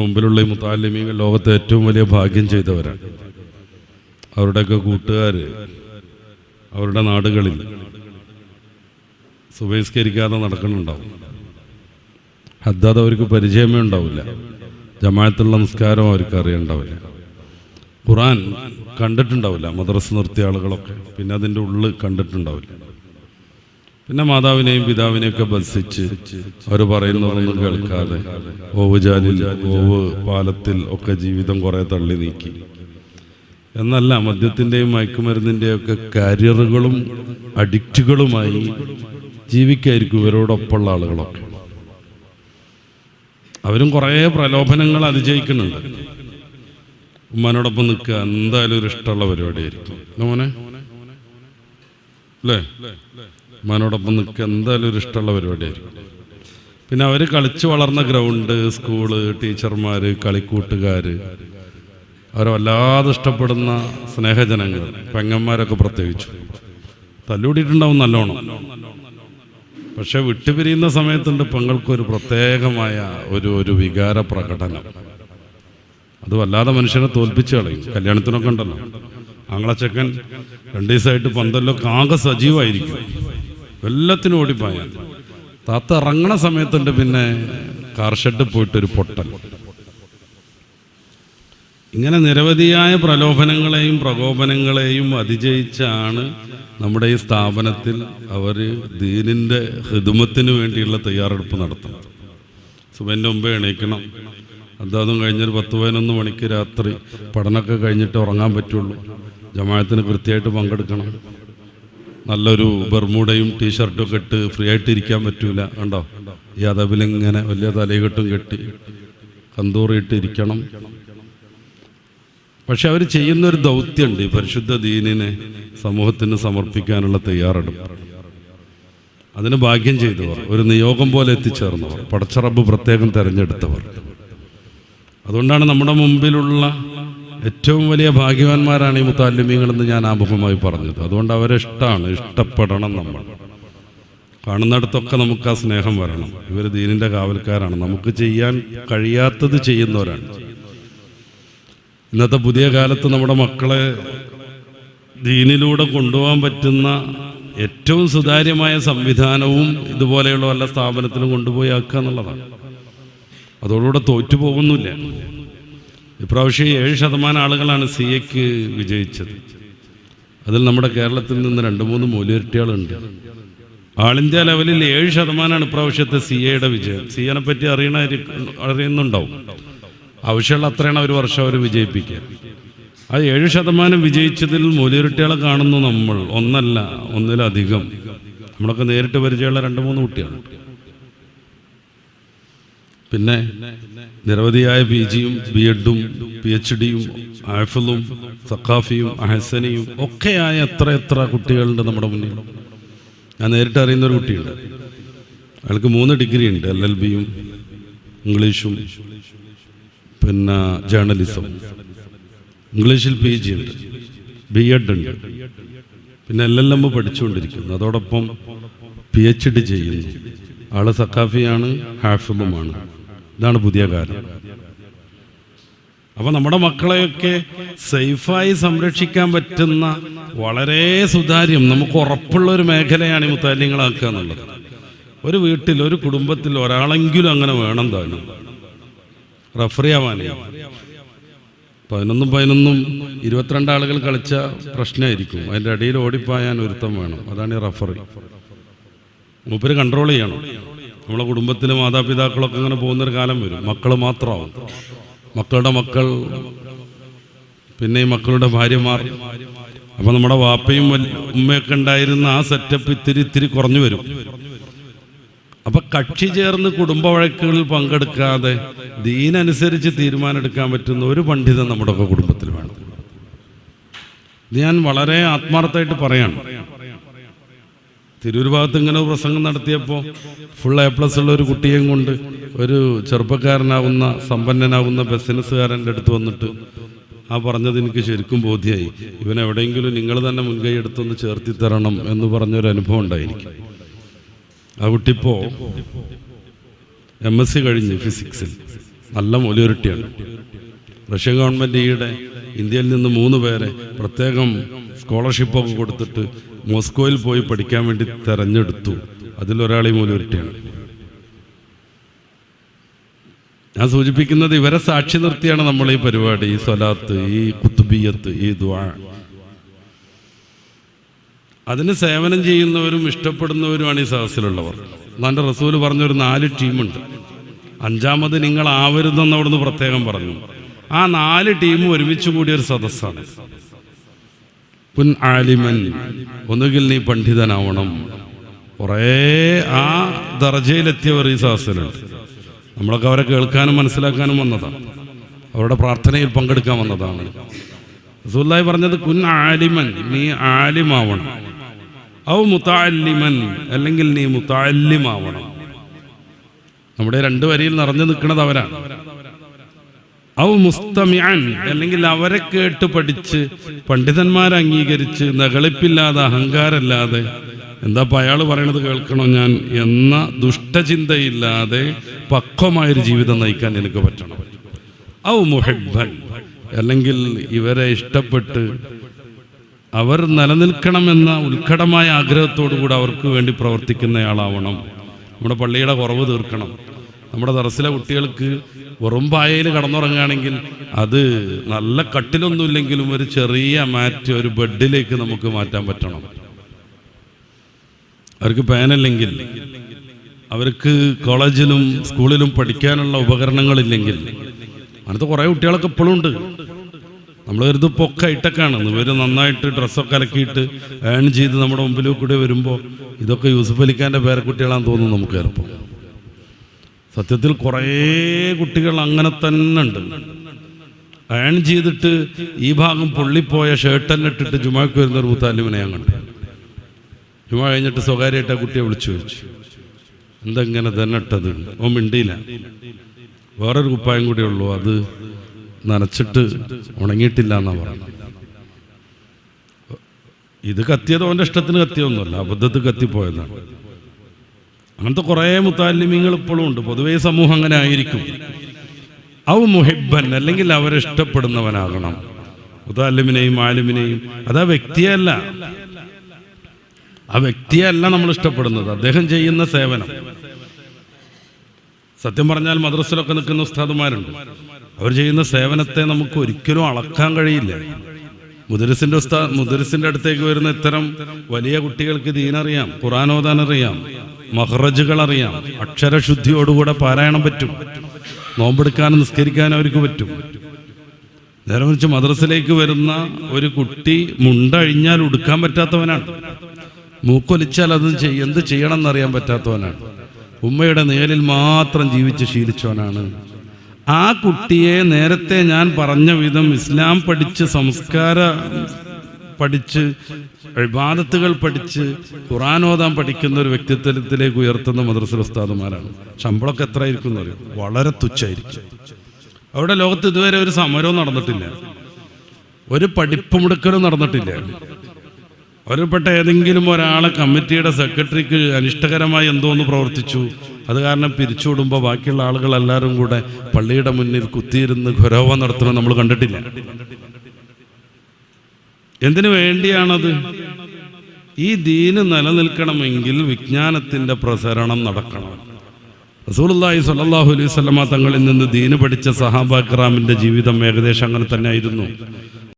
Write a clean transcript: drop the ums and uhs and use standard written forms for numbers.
മുമ്പിലുള്ള ഈ മുതഅല്ലിമീങ്ങൾ ലോകത്തെ ഏറ്റവും വലിയ ഭാഗ്യം ചെയ്തവരാണ്. അവരുടെയൊക്കെ കൂട്ടുകാർ അവരുടെ നാടുകളിൽ സുബഹിസ്കരിക്കാതെ നടക്കുന്നുണ്ടാവും. ഹദ്ദാദ് അവർക്ക് പരിചയമേ ഉണ്ടാവില്ല, ജമാഅത്തുള്ള നിസ്കാരം അവർക്ക് അറിയണ്ടാവില്ല, ഖുർആൻ കണ്ടിട്ടുണ്ടാവില്ല, മദ്രസ നിർത്തിയ ആളുകളൊക്കെ പിന്നെ അതിൻ്റെ ഉള്ളിൽ കണ്ടിട്ടുണ്ടാവില്ല. പിന്നെ മാതാവിനെയും പിതാവിനെയൊക്കെ ബസിച്ച് അവർ പറയുന്നതൊന്നും കേൾക്കാതെ ഓവ് ജാലിൽ ഓവ് പാലത്തിൽ ഒക്കെ ജീവിതം കുറേ തള്ളി നീക്കി എന്നല്ല, മദ്യത്തിൻ്റെയും മയക്കുമരുന്നിൻ്റെയും ഒക്കെ കാരിയറുകളും അഡിക്റ്റുകളുമായി ജീവിക്കായിരിക്കും ഇവരോടൊപ്പമുള്ള ആളുകളൊക്കെ. അവരും കുറേ പ്രലോഭനങ്ങൾ അതിജയിക്കുന്നുണ്ട്. ഉമ്മാനോടൊപ്പം നിൽക്കുക എന്തായാലും ഒരു ഇഷ്ടമുള്ള പരിപാടിയായിരിക്കും മോനെ, അല്ലേ? ഉമ്മാനോടൊപ്പം നിൽക്കുക എന്തായാലും ഒരു ഇഷ്ടമുള്ള പരിപാടിയായിരിക്കും. പിന്നെ അവർ കളിച്ചു വളർന്ന ഗ്രൗണ്ട്, സ്കൂള്, ടീച്ചർമാർ, കളിക്കൂട്ടുകാർ, അവരെ വല്ലാതെ ഇഷ്ടപ്പെടുന്ന സ്നേഹജനങ്ങൾ, പെങ്ങന്മാരൊക്കെ പ്രത്യേകിച്ചു തല്ലുകൂടിയിട്ടുണ്ടാവും നല്ലോണം. പക്ഷെ വിട്ടുപിരിയുന്ന സമയത്തുണ്ട് പെങ്ങൾക്കൊരു പ്രത്യേകമായ ഒരു വികാര പ്രകടനം. അത് വല്ലാതെ മനുഷ്യനെ തോൽപ്പിച്ച് കളയും. കല്യാണത്തിനൊക്കെ ഉണ്ടല്ലോ, ആങ്ങളച്ചക്കൻ 2 ദിവസമായിട്ട് പന്തലിലൊക്കെ ആകെ സജീവമായിരിക്കും, എല്ലാത്തിനും ഓടിപ്പായാൽ. താത്ത ഇറങ്ങണ സമയത്തുണ്ട് പിന്നെ കാർ ഷെഡ് പോയിട്ടൊരു പൊട്ടൽ. ഇങ്ങനെ നിരവധിയായ പ്രലോഭനങ്ങളെയും പ്രകോപനങ്ങളെയും അതിജയിച്ചാണ് നമ്മുടെ ഈ സ്ഥാപനത്തിൽ അവർ ദീനിൻ്റെ ഖിദ്മത്തിന് വേണ്ടിയുള്ള തയ്യാറെടുപ്പ് നടത്തുന്നത്. സുബഹിൻ്റെ മുമ്പേ എണീക്കണം, അതും കഴിഞ്ഞൊരു 10-11 മണിക്ക് രാത്രി പഠനമൊക്കെ കഴിഞ്ഞിട്ട് ഉറങ്ങാൻ പറ്റുള്ളൂ. ജമാഅത്തിന് കൃത്യമായിട്ട് പങ്കെടുക്കണം. നല്ലൊരു ബർമൂഡയും ടീഷർട്ടും ഒക്കെ ഇട്ട് ഫ്രീ ആയിട്ട് ഇരിക്കാൻ പറ്റൂല. കണ്ടോ, ഈ അതബിലിങ്ങനെ വലിയ തലകെട്ടും കെട്ടി കന്തൂറിയിട്ട് ഇരിക്കണം. പക്ഷെ അവർ ചെയ്യുന്നൊരു ദൗത്യമുണ്ട്, ഈ പരിശുദ്ധ ദീനിനെ സമൂഹത്തിന് സമർപ്പിക്കാനുള്ള തയ്യാറെടുപ്പ്. അതിന് ഭാഗ്യം ചെയ്തവർ, ഒരു നിയോഗം പോലെ എത്തിച്ചേർന്നവർ, പടച്ച റബ്ബ് പ്രത്യേകം തിരഞ്ഞെടുത്തവർ. അതുകൊണ്ടാണ് നമ്മുടെ മുമ്പിലുള്ള ഏറ്റവും വലിയ ഭാഗ്യവാന്മാരാണ് ഈ മുതഅല്ലിമീങ്ങളെന്ന് ഞാൻ ആമുഖമായി പറഞ്ഞത്. അതുകൊണ്ട് അവരെ ഇഷ്ടപ്പെടണം. നമ്മൾ കാണുന്നിടത്തൊക്കെ നമുക്ക് ആ സ്നേഹം വരണം. ഇവർ ദീനിൻ്റെ കാവൽക്കാരാണ്, നമുക്ക് ചെയ്യാൻ കഴിയാത്തത് ചെയ്യുന്നവരാണ്. ഇന്നത്തെ പുതിയ കാലത്ത് നമ്മുടെ മക്കളെ ദീനിലൂടെ കൊണ്ടുപോകാൻ പറ്റുന്ന ഏറ്റവും സുതാര്യമായ സംവിധാനവും ഇതുപോലെയുള്ള വല്ല സ്ഥാപനത്തിലും കൊണ്ടുപോയി ആക്കുക എന്നുള്ളതാണ്. അതോടുകൂടെ തോറ്റുപോകുന്നില്ല. ഇപ്രാവശ്യം 7% ആളുകളാണ് CAക്ക് വിജയിച്ചത്. അതിൽ നമ്മുടെ കേരളത്തിൽ നിന്ന് 2-3 മൂല്യരട്ടികളുണ്ട്. ആൾ ഇന്ത്യ ലെവലിൽ 7% ഇപ്രാവശ്യത്തെ CAയുടെ വിജയം. CAനെ പറ്റി അറിയുന്നുണ്ടാവും. ആവശ്യമുള്ള അത്രയാണ് ഒരു വർഷം അവർ വിജയിപ്പിക്കുക. ആ 7% വിജയിച്ചതിൽ മൂല്യരട്ടികളെ കാണുന്നു നമ്മൾ. ഒന്നല്ല, ഒന്നിലധികം. നമ്മളൊക്കെ നേരിട്ട് പരിചയമുള്ള 2-3 കുട്ടിയാണ്. പിന്നെ നിരവധിയായ PGയും BEdും PhDയും ആഫിലും സഖാഫിയും അഹസനിയും ഒക്കെയായ എത്ര കുട്ടികളുണ്ട് നമ്മുടെ മുന്നിൽ. ഞാൻ നേരിട്ട് അറിയുന്നൊരു കുട്ടിയുണ്ട്, അയാൾക്ക് 3 ഡിഗ്രി ഉണ്ട്, LLBയും ഇംഗ്ലീഷും പിന്നെ ജേർണലിസം. ഇംഗ്ലീഷിൽ PG ഉണ്ട്, BEd ഉണ്ട്, പിന്നെ LLM പഠിച്ചുകൊണ്ടിരിക്കുന്നു, അതോടൊപ്പം PhD ചെയ്യുന്നു. ആള് സഖാഫിയാണ്, ഹാഫിളുമാണ്. ഇതാണ് പുതിയ കാലം. അപ്പം നമ്മുടെ മക്കളെയൊക്കെ സേഫായി സംരക്ഷിക്കാൻ പറ്റുന്ന വളരെ സുതാര്യം, നമുക്ക് ഉറപ്പുള്ള ഒരു മേഖലയാണ് ഈ മുതഅല്ലിമീങ്ങളാക്കുക എന്നുള്ളത്. ഒരു വീട്ടിൽ, ഒരു കുടുംബത്തിൽ ഒരാളെങ്കിലും അങ്ങനെ വേണം താനും റഫറി ആവാനേ. 11 22 ആളുകൾ കളിച്ച പ്രശ്നമായിരിക്കും, അതിൻ്റെ ഇടയിൽ ഓടിപ്പായാൻ ഒരുത്തം വേണം. അതാണ് ഈ റഫറി. മൂപ്പര് കൺട്രോൾ ചെയ്യണം. നമ്മളെ കുടുംബത്തിൽ മാതാപിതാക്കളൊക്കെ അങ്ങനെ പോകുന്നൊരു കാലം വരും. മക്കൾ മാത്രമാവും, മക്കളുടെ മക്കൾ, പിന്നെ ഈ മക്കളുടെ ഭാര്യമാർ. അപ്പം നമ്മുടെ വാപ്പയും ഉമ്മയൊക്കെ ഉണ്ടായിരുന്ന ആ സെറ്റപ്പ് ഇത്തിരി കുറഞ്ഞു വരും. അപ്പം കക്ഷി ചേർന്ന് കുടുംബ വഴക്കുകളിൽ പങ്കെടുക്കാതെ ദീനനുസരിച്ച് തീരുമാനമെടുക്കാൻ പറ്റുന്ന ഒരു പണ്ഡിതൻ നമ്മുടെയൊക്കെ കുടുംബത്തിൽ വേണം. ഇത് ഞാൻ വളരെ ആത്മാർത്ഥമായിട്ട് പറയാണ്. തിരൂർ ഭാഗത്ത് ഇങ്ങനെ പ്രസംഗം നടത്തിയപ്പോൾ ഫുൾ A+ ഉള്ള ഒരു കുട്ടിയെയും കൊണ്ട് ഒരു ചെറുപ്പക്കാരനാവുന്ന സമ്പന്നനാവുന്ന ബിസിനസ്സുകാരൻ്റെ അടുത്ത് വന്നിട്ട് ആ പറഞ്ഞത് എനിക്ക് ശരിക്കും ബോധ്യമായി. ഇവനെവിടെയെങ്കിലും നിങ്ങൾ തന്നെ മുൻകൈ എടുത്തൊന്ന് ചേർത്തി തരണം എന്ന് പറഞ്ഞൊരു അനുഭവം ഉണ്ടായിരിക്കും. ആ കുട്ടിപ്പോൾ MSc കഴിഞ്ഞ് ഫിസിക്സിൽ നല്ല മൗലവിയുട്ടിയാണ്. റഷ്യൻ ഗവൺമെൻറ് ഈയിടെ ഇന്ത്യയിൽ നിന്ന് 3 പേരെ പ്രത്യേകം സ്കോളർഷിപ്പൊക്കെ കൊടുത്തിട്ട് മോസ്കോയിൽ പോയി പഠിക്കാൻ വേണ്ടി തിരഞ്ഞെടുത്തു. അതിലൊരാൾ ഈ മൗലവിയുട്ടിയാണ്. ഞാൻ സൂചിപ്പിക്കുന്നത് ഇവരെ സാക്ഷി നിർത്തിയാണ് നമ്മൾ ഈ പരിപാടി, ഈ സ്വലാത്ത്, ഈ കുത്തുബിയത്ത്, ഈ ദുആ. അതിന് സേവനം ചെയ്യുന്നവരും ഇഷ്ടപ്പെടുന്നവരുമാണ് ഈ സദസ്സിലുള്ളവർ. അല്ലാണ്ട് റസൂൽ പറഞ്ഞൊരു 4 ടീമുണ്ട്. 5ാമത് നിങ്ങൾ ആവരുതെന്ന് അവിടുന്ന് പ്രത്യേകം പറഞ്ഞു. ആ 4 ടീമും ഒരുമിച്ച് കൂടിയ ഒരു സദസ്സാണ്. കുൻ ആലിമൻ, ഒന്നുകിൽ നീ പണ്ഡിതനാവണം. കുറേ ആ ദർജയിലെത്തിയവർ ഈ സദസ്സിലുണ്ട്. നമ്മളൊക്കെ അവരെ കേൾക്കാനും മനസ്സിലാക്കാനും വന്നതാണ്, അവരുടെ പ്രാർത്ഥനയിൽ പങ്കെടുക്കാൻ വന്നതാണ്. റസൂലുള്ളാഹി പറഞ്ഞത് കുൻ ആലിമൻ, നീ ആലിമാവണം. ഔ മുതഅല്ലിമൻ, അല്ലെങ്കിൽ നീ മുതഅല്ലിമാവണം. നമ്മുടെ 2 വരിയിൽ നിറഞ്ഞു നിൽക്കുന്നത് അവരാണ്. ഔ മുസ്തമിഅൻ, അല്ലെങ്കിൽ അവരെ കേട്ട് പഠിച്ച് പണ്ഡിതന്മാരെ അംഗീകരിച്ച് നകളിപ്പില്ലാതെ അഹങ്കാരമില്ലാതെ എന്താ അയാൾ പറയണത് കേൾക്കണോ ഞാൻ എന്ന ദുഷ്ടചിന്തയില്ലാതെ പക്വമായൊരു ജീവിതം നയിക്കാൻ എനിക്ക് പറ്റണം. ഔ മുഹിബ്ബൻ, അല്ലെങ്കിൽ ഇവരെ ഇഷ്ടപ്പെട്ട് അവർ നിലനിൽക്കണമെന്ന ഉത്കടമായ ആഗ്രഹത്തോടു കൂടി അവർക്ക് വേണ്ടി പ്രവർത്തിക്കുന്നയാളാവണം. നമ്മുടെ പള്ളിയുടെ കുറവ് തീർക്കണം. നമ്മുടെ ദർസിലെ കുട്ടികൾക്ക് വെറും പായയിൽ കടന്നുറങ്ങുകയാണെങ്കിൽ അത് നല്ല കട്ടിലൊന്നുമില്ലെങ്കിലും ഒരു ചെറിയ മാറ്റ്, ഒരു ബെഡിലേക്ക് നമുക്ക് മാറ്റാൻ പറ്റണം. അവർക്ക് പാനല്ലെങ്കിൽ, അവർക്ക് കോളേജിലും സ്കൂളിലും പഠിക്കാനുള്ള ഉപകരണങ്ങളില്ലെങ്കിൽ, അങ്ങനത്തെ കുറേ കുട്ടികളൊക്കെ ഇപ്പോഴും ഉണ്ട്. നമ്മൾ കരുത് പൊക്ക ഇട്ടൊക്കെയാണ്. ഇവർ നന്നായിട്ട് ഡ്രസ്സൊക്കെ അലക്കിയിട്ട് ഏൺ ചെയ്ത് നമ്മുടെ മുമ്പിൽ കൂടെ വരുമ്പോൾ ഇതൊക്കെ യൂസുഫ് അലിഖാൻ്റെ പേരക്കുട്ടികളാണെന്ന് തോന്നുന്നു നമുക്ക് ചിലപ്പോൾ. സത്യത്തിൽ കുറേ കുട്ടികൾ അങ്ങനെ തന്നെ ഉണ്ട്. ഏൺ ചെയ്തിട്ട് ഈ ഭാഗം പൊള്ളിപ്പോയ ഷർട്ടെല്ലാം ഇട്ടിട്ട് ജുമാക്ക് വരുന്നൊരു മുത്താലിമിനെ ഞാൻ കണ്ടു. ജുമാ കഴിഞ്ഞിട്ട് സ്വകാര്യമായിട്ട് ആ കുട്ടിയെ വിളിച്ചു ചോദിച്ചു, എന്തെങ്ങനെ തന്നെ ഇട്ടത്? ഓ മിണ്ടിയില്ല. വേറൊരു കുപ്പായം കൂടെ ഉള്ളൂ, അത് നനച്ചിട്ട് ഉണങ്ങിയിട്ടില്ല എന്നാ പറയുന്നത്. ഇത് കത്തിയത് അവൻ്റെ ഇഷ്ടത്തിന് കത്തിയൊന്നുമല്ല, അബദ്ധത്തിൽ കത്തിപ്പോയതാണ്. അങ്ങനത്തെ കുറേ മുത്താലിമീങ്ങൾ ഇപ്പോഴും ഉണ്ട്. പൊതുവേ സമൂഹം അങ്ങനെ ആയിരിക്കും. ഔ മുഹിബ്ബൻ, അല്ലെങ്കിൽ അവരെ ഇഷ്ടപ്പെടുന്നവനാകണം. മുത്താലിമിനെയും ആലിമിനെയും, അതാ വ്യക്തിയല്ല, ആ വ്യക്തിയല്ല നമ്മൾ ഇഷ്ടപ്പെടുന്നത്, അദ്ദേഹം ചെയ്യുന്ന സേവനം. സത്യം പറഞ്ഞാൽ മദ്രസയിലൊക്കെ നിൽക്കുന്ന ഉസ്താദുമാരുണ്ട്, അവർ ചെയ്യുന്ന സേവനത്തെ നമുക്ക് ഒരിക്കലും അളക്കാൻ കഴിയില്ല. മുദരിസിന്റെ അടുത്തേക്ക് വരുന്ന ഇത്തരം വലിയ കുട്ടികൾക്ക് ദീനറിയാം, ഖുർആൻ ഓതാൻ അറിയാം, മഖ്റജുകൾ അറിയാം, അക്ഷരശുദ്ധിയോടുകൂടെ പാരായണം പറ്റും, നോമ്പെടുക്കാനും നിസ്കരിക്കാനും അവർക്ക് പറ്റും. നേരെ മറിച്ച് മദ്രസയിലേക്ക് വരുന്ന ഒരു കുട്ടി മുണ്ടഴിഞ്ഞാൽ ഉടുക്കാൻ പറ്റാത്തവനാണ്, മൂക്കൊലിച്ചാൽ അത് എന്ത് ചെയ്യണം എന്നറിയാൻ പറ്റാത്തവനാണ്, ഉമ്മയുടെ നേരിൽ മാത്രം ജീവിച്ച് ശീലിച്ചവനാണ്. ആ കുട്ടിയെ നേരത്തെ ഞാൻ പറഞ്ഞ വിധം ഇസ്ലാം പഠിച്ച്, സംസ്കാര പഠിച്ച്, ഇബാദത്തുകൾ പഠിച്ച്, ഖുർആൻ ഓതാൻ പഠിക്കുന്ന ഒരു വ്യക്തിത്വത്തിലേക്ക് ഉയർത്തുന്ന മദ്രസ ഉസ്താദുമാരാണ്. ശമ്പളമൊക്കെ എത്ര ആയിരിക്കും എന്ന് അറിയാം, വളരെ തുച്ഛായിരിക്കും. അവിടെ ലോകത്ത് ഇതുവരെ ഒരു സമരവും നടന്നിട്ടില്ല, ഒരു പഠിപ്പുമുടുക്കലും നടന്നിട്ടില്ല. ഒരുപ്പെട്ട ഏതെങ്കിലും ഒരാളെ കമ്മിറ്റിയുടെ സെക്രട്ടറിക്ക് അനിഷ്ടകരമായി എന്തോന്ന് പ്രവർത്തിച്ചു, അത് കാരണം പിരിച്ചുവിടുമ്പോൾ ബാക്കിയുള്ള ആളുകൾ എല്ലാവരും കൂടെ പള്ളിയുടെ മുന്നിൽ കുത്തിയിരുന്ന് ഘോരവ നടത്തുന്നത് നമ്മൾ കണ്ടിട്ടില്ല. എന്തിനു വേണ്ടിയാണത്? ഈ ദീന് നിലനിൽക്കണമെങ്കിൽ വിജ്ഞാനത്തിന്റെ പ്രസരണം നടക്കണം. റസൂലുള്ളാഹി സ്വല്ലല്ലാഹു അലൈഹി വസല്ലമ തങ്ങളിൽ നിന്ന് ദീന് പഠിച്ച സഹാബാ കിറാമിന്റെ ജീവിതം ഏകദേശം അങ്ങനെ തന്നെ ആയിരുന്നു.